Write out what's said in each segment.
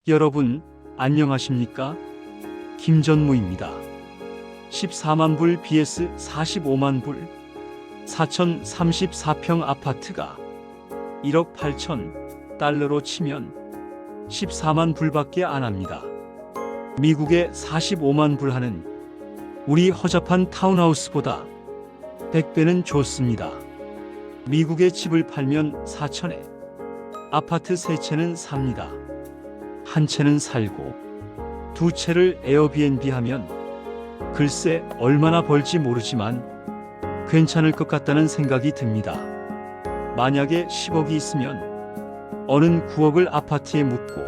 여러분, 안녕하십니까? 김전무입니다. 14만 불 vs 45만 불, 4,034평 아파트가 1억 8천 달러로 치면 14만 불밖에 안 합니다. 미국의 45만 불 하는 우리 허접한 타운하우스보다 100배는 좋습니다. 미국의 집을 팔면 4천에 아파트 3채는 삽니다. 한 채는 살고 두 채를 에어비앤비 하면 글쎄 얼마나 벌지 모르지만 괜찮을 것 같다는 생각이 듭니다. 만약에 10억이 있으면 어는 9억을 아파트에 묻고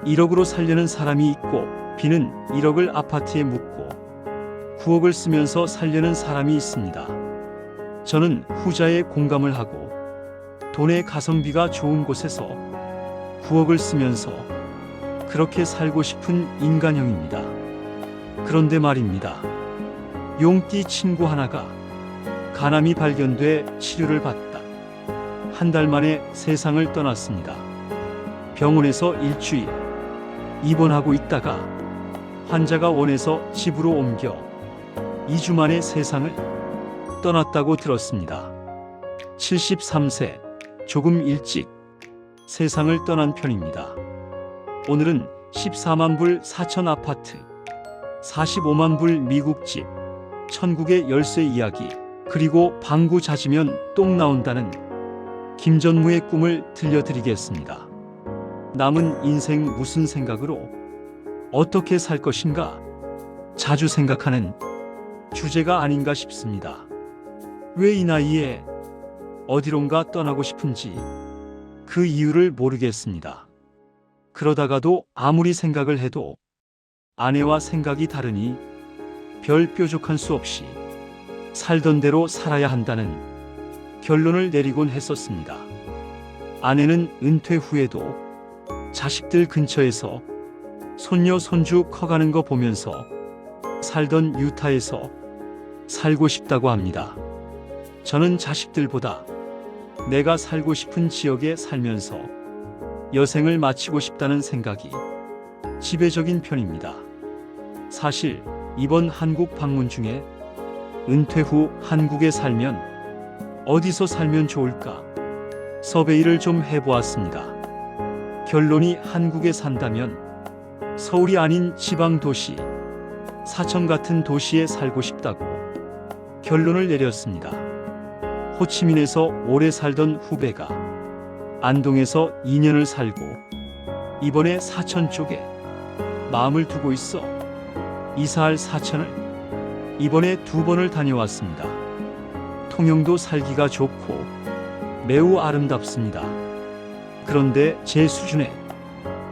1억으로 살려는 사람이 있고 B는 1억을 아파트에 묻고 9억을 쓰면서 살려는 사람이 있습니다. 저는 후자에 공감을 하고 돈의 가성비가 좋은 곳에서 9억을 쓰면서 그렇게 살고 싶은 인간형입니다. 그런데 말입니다. 용띠 친구 하나가 간암이 발견돼 치료를 받다 한 달 만에 세상을 떠났습니다. 병원에서 일주일 입원하고 있다가 환자가 원해서 집으로 옮겨 2주 만에 세상을 떠났다고 들었습니다. 73세, 조금 일찍 세상을 떠난 편입니다. 오늘은 14만 불 4천 아파트, 45만 불 미국 집, 천국의 열쇠 이야기, 그리고 방구 잦으면 똥 나온다는 김전무의 꿈을 들려드리겠습니다. 남은 인생 무슨 생각으로 어떻게 살 것인가 자주 생각하는 주제가 아닌가 싶습니다. 왜 이 나이에 어디론가 떠나고 싶은지 그 이유를 모르겠습니다. 그러다가도 아무리 생각을 해도 아내와 생각이 다르니 별 뾰족한 수 없이 살던 대로 살아야 한다는 결론을 내리곤 했었습니다. 아내는 은퇴 후에도 자식들 근처에서 손녀 손주 커가는 거 보면서 살던 유타에서 살고 싶다고 합니다. 저는 자식들보다 내가 살고 싶은 지역에 살면서 여생을 마치고 싶다는 생각이 지배적인 편입니다. 사실 이번 한국 방문 중에 은퇴 후 한국에 살면 어디서 살면 좋을까 서베이를 좀 해보았습니다. 결론이 한국에 산다면 서울이 아닌 지방 도시, 사천 같은 도시에 살고 싶다고 결론을 내렸습니다. 호치민에서 오래 살던 후배가 안동에서 2년을 살고 이번에 사천 쪽에 마음을 두고 있어 이사할 사천을 이번에 2번을 다녀왔습니다. 통영도 살기가 좋고 매우 아름답습니다. 그런데 제 수준에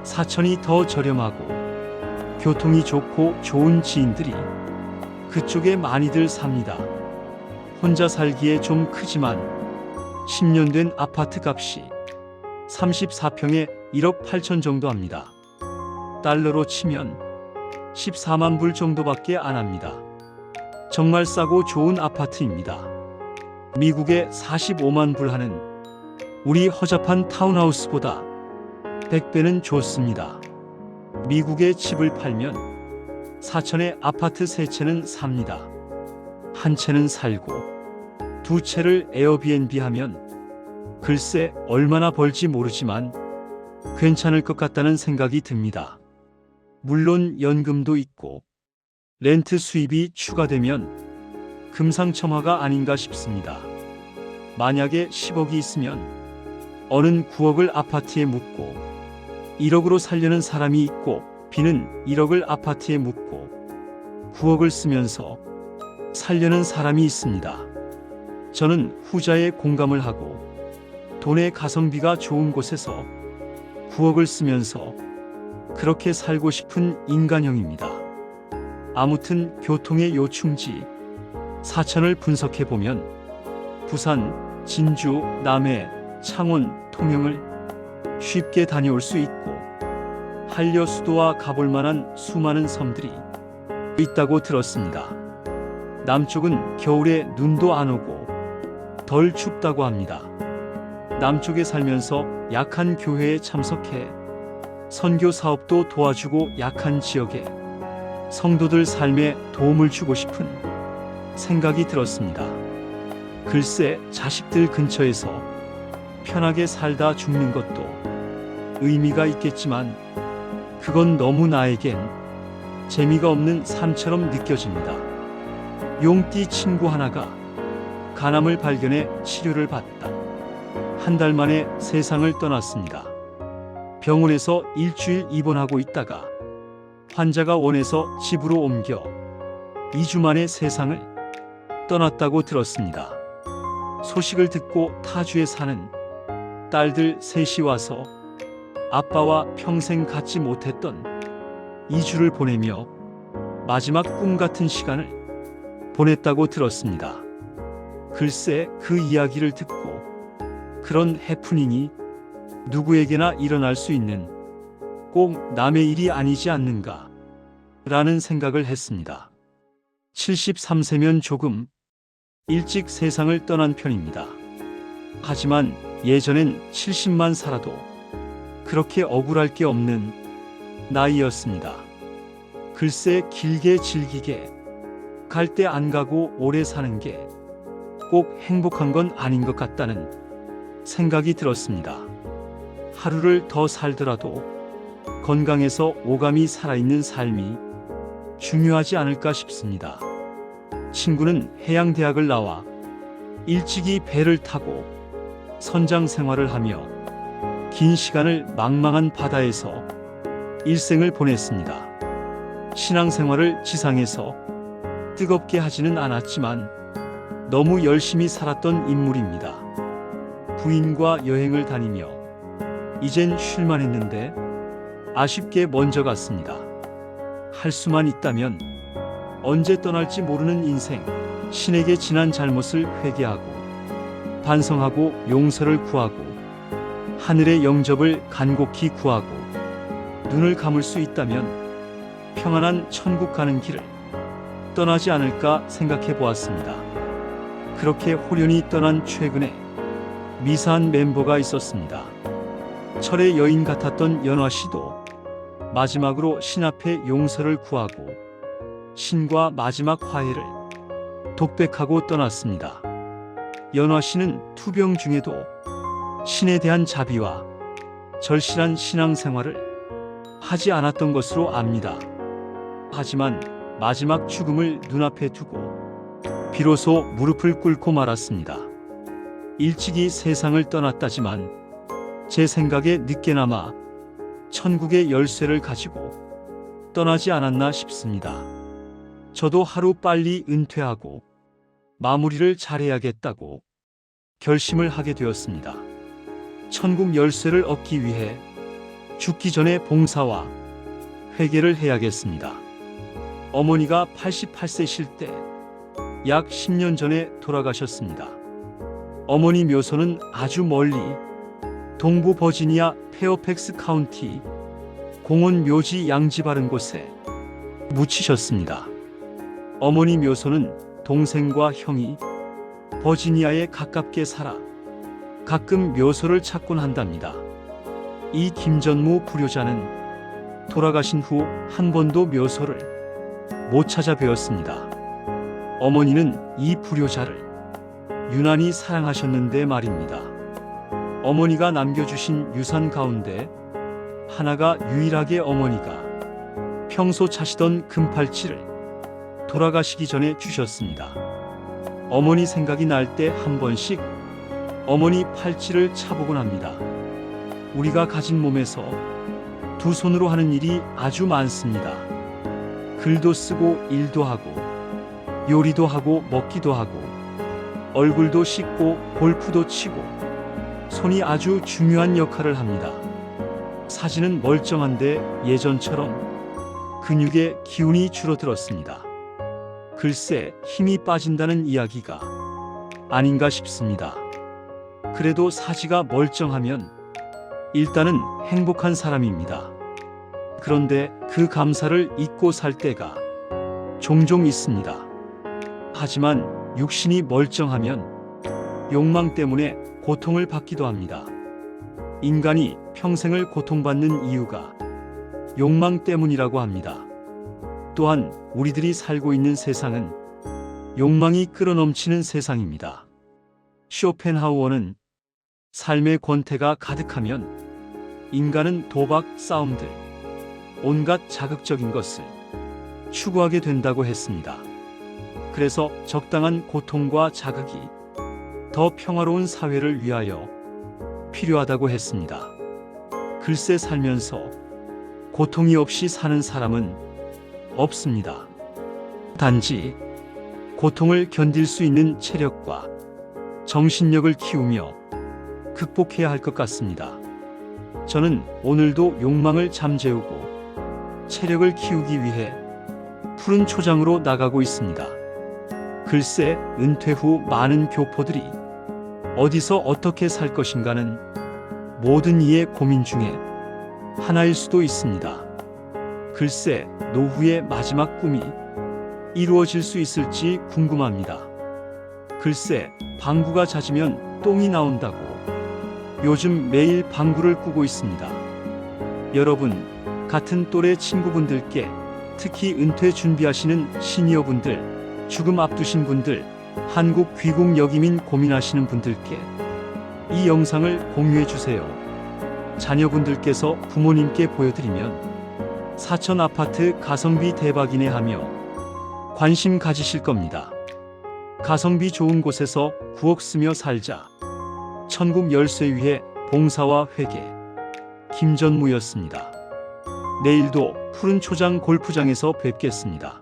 사천이 더 저렴하고 교통이 좋고 좋은 지인들이 그쪽에 많이들 삽니다. 혼자 살기에 좀 크지만 10년 된 아파트 값이 34평에 1억 8천 정도 합니다. 달러로 치면 14만 불 정도밖에 안 합니다. 정말 싸고 좋은 아파트입니다. 미국의 45만 불 하는 우리 허접한 타운하우스보다 100배는 좋습니다. 미국의 집을 팔면 4천에 아파트 3채는 삽니다. 한 채는 살고 두 채를 에어비앤비 하면 글쎄 얼마나 벌지 모르지만 괜찮을 것 같다는 생각이 듭니다. 물론 연금도 있고 렌트 수입이 추가되면 금상첨화가 아닌가 싶습니다. 만약에 10억이 있으면 어는 9억을 아파트에 묻고 1억으로 살려는 사람이 있고 B는 1억을 아파트에 묻고 9억을 쓰면서 살려는 사람이 있습니다. 저는 후자에 공감을 하고 돈의 가성비가 좋은 곳에서 9억을 쓰면서 그렇게 살고 싶은 인간형입니다. 아무튼 교통의 요충지 사천을 분석해보면 부산, 진주, 남해, 창원, 통영을 쉽게 다녀올 수 있고 한려수도와 가볼 만한 수많은 섬들이 있다고 들었습니다. 남쪽은 겨울에 눈도 안 오고 덜 춥다고 합니다. 남쪽에 살면서 약한 교회에 참석해 선교 사업도 도와주고 약한 지역에 성도들 삶에 도움을 주고 싶은 생각이 들었습니다. 글쎄, 자식들 근처에서 편하게 살다 죽는 것도 의미가 있겠지만 그건 너무 나에겐 재미가 없는 삶처럼 느껴집니다. 용띠 친구 하나가 간암을 발견해 치료를 받다 한 달 만에 세상을 떠났습니다. 병원에서 일주일 입원하고 있다가 환자가 원해서 집으로 옮겨 2주 만에 세상을 떠났다고 들었습니다. 소식을 듣고 타주에 사는 딸들 셋이 와서 아빠와 평생 갖지 못했던 2주를 보내며 마지막 꿈 같은 시간을 보냈다고 들었습니다. 글쎄, 그 이야기를 듣고 그런 해프닝이 누구에게나 일어날 수 있는 꼭 남의 일이 아니지 않는가 라는 생각을 했습니다. 73세면 조금 일찍 세상을 떠난 편입니다. 하지만 예전엔 70만 살아도 그렇게 억울할 게 없는 나이였습니다. 글쎄, 길게 즐기게 갈 때 안 가고 오래 사는 게 꼭 행복한 건 아닌 것 같다는 생각이 들었습니다. 하루를 더 살더라도 건강해서 오감이 살아있는 삶이 중요하지 않을까 싶습니다. 친구는 해양대학을 나와 일찍이 배를 타고 선장 생활을 하며 긴 시간을 망망한 바다에서 일생을 보냈습니다. 신앙생활을 지상에서 뜨겁게 하지는 않았지만 너무 열심히 살았던 인물입니다. 부인과 여행을 다니며 이젠 쉴만 했는데 아쉽게 먼저 갔습니다. 할 수만 있다면 언제 떠날지 모르는 인생, 신에게 지난 잘못을 회개하고 반성하고 용서를 구하고 하늘의 영접을 간곡히 구하고 눈을 감을 수 있다면 평안한 천국 가는 길을 떠나지 않을까 생각해 보았습니다. 그렇게 호련히 떠난 최근에 미사한 멤버가 있었습니다. 철의 여인 같았던 연화 씨도 마지막으로 신 앞에 용서를 구하고 신과 마지막 화해를 독백하고 떠났습니다. 연화 씨는 투병 중에도 신에 대한 자비와 절실한 신앙생활을 하지 않았던 것으로 압니다. 하지만 마지막 죽음을 눈앞에 두고 비로소 무릎을 꿇고 말았습니다. 일찍이 세상을 떠났다지만 제 생각에 늦게나마 천국의 열쇠를 가지고 떠나지 않았나 싶습니다. 저도 하루 빨리 은퇴하고 마무리를 잘해야겠다고 결심을 하게 되었습니다. 천국 열쇠를 얻기 위해 죽기 전에 봉사와 회개를 해야겠습니다. 어머니가 88세실 때 약 10년 전에 돌아가셨습니다. 어머니 묘소는 아주 멀리 동부 버지니아 페어팩스 카운티 공원 묘지 양지 바른 곳에 묻히셨습니다. 어머니 묘소는 동생과 형이 버지니아에 가깝게 살아 가끔 묘소를 찾곤 한답니다. 이 김전무 불효자는 돌아가신 후 한 번도 묘소를 못 찾아 뵈었습니다. 어머니는 이 불효자를 유난히 사랑하셨는데 말입니다. 어머니가 남겨주신 유산 가운데 하나가 유일하게 어머니가 평소 차시던 금팔찌를 돌아가시기 전에 주셨습니다. 어머니 생각이 날 때 한 번씩 어머니 팔찌를 차보곤 합니다. 우리가 가진 몸에서 두 손으로 하는 일이 아주 많습니다. 글도 쓰고 일도 하고 요리도 하고 먹기도 하고 얼굴도 씻고 골프도 치고 손이 아주 중요한 역할을 합니다. 사진은 멀쩡한데 예전처럼 근육의 기운이 줄어들었습니다. 글쎄, 힘이 빠진다는 이야기가 아닌가 싶습니다. 그래도 사지가 멀쩡하면 일단은 행복한 사람입니다. 그런데 그 감사를 잊고 살 때가 종종 있습니다. 하지만 육신이 멀쩡하면 욕망 때문에 고통을 받기도 합니다. 인간이 평생을 고통받는 이유가 욕망 때문이라고 합니다. 또한 우리들이 살고 있는 세상은 욕망이 끌어넘치는 세상입니다. 쇼펜하우어는 삶의 권태가 가득하면 인간은 도박, 싸움들, 온갖 자극적인 것을 추구하게 된다고 했습니다. 그래서 적당한 고통과 자극이 더 평화로운 사회를 위하여 필요하다고 했습니다. 글쎄, 살면서 고통이 없이 사는 사람은 없습니다. 단지 고통을 견딜 수 있는 체력과 정신력을 키우며 극복해야 할 것 같습니다. 저는 오늘도 욕망을 잠재우고 체력을 키우기 위해 푸른 초장으로 나가고 있습니다. 글쎄, 은퇴 후 많은 교포들이 어디서 어떻게 살 것인가는 모든 이의 고민 중에 하나일 수도 있습니다. 글쎄, 노후의 마지막 꿈이 이루어질 수 있을지 궁금합니다. 글쎄, 방구가 잦으면 똥이 나온다고 요즘 매일 방구를 꾸고 있습니다. 여러분, 같은 또래 친구분들께, 특히 은퇴 준비하시는 시니어분들, 죽음 앞두신 분들, 한국 귀국 여기민 고민하시는 분들께 이 영상을 공유해 주세요. 자녀분들께서 부모님께 보여드리면 사천 아파트 가성비 대박이네 하며 관심 가지실 겁니다. 가성비 좋은 곳에서 9억 쓰며 살자. 천국 열쇠 위해 봉사와 회개. 김전무였습니다. 내일도 푸른 초장 골프장에서 뵙겠습니다.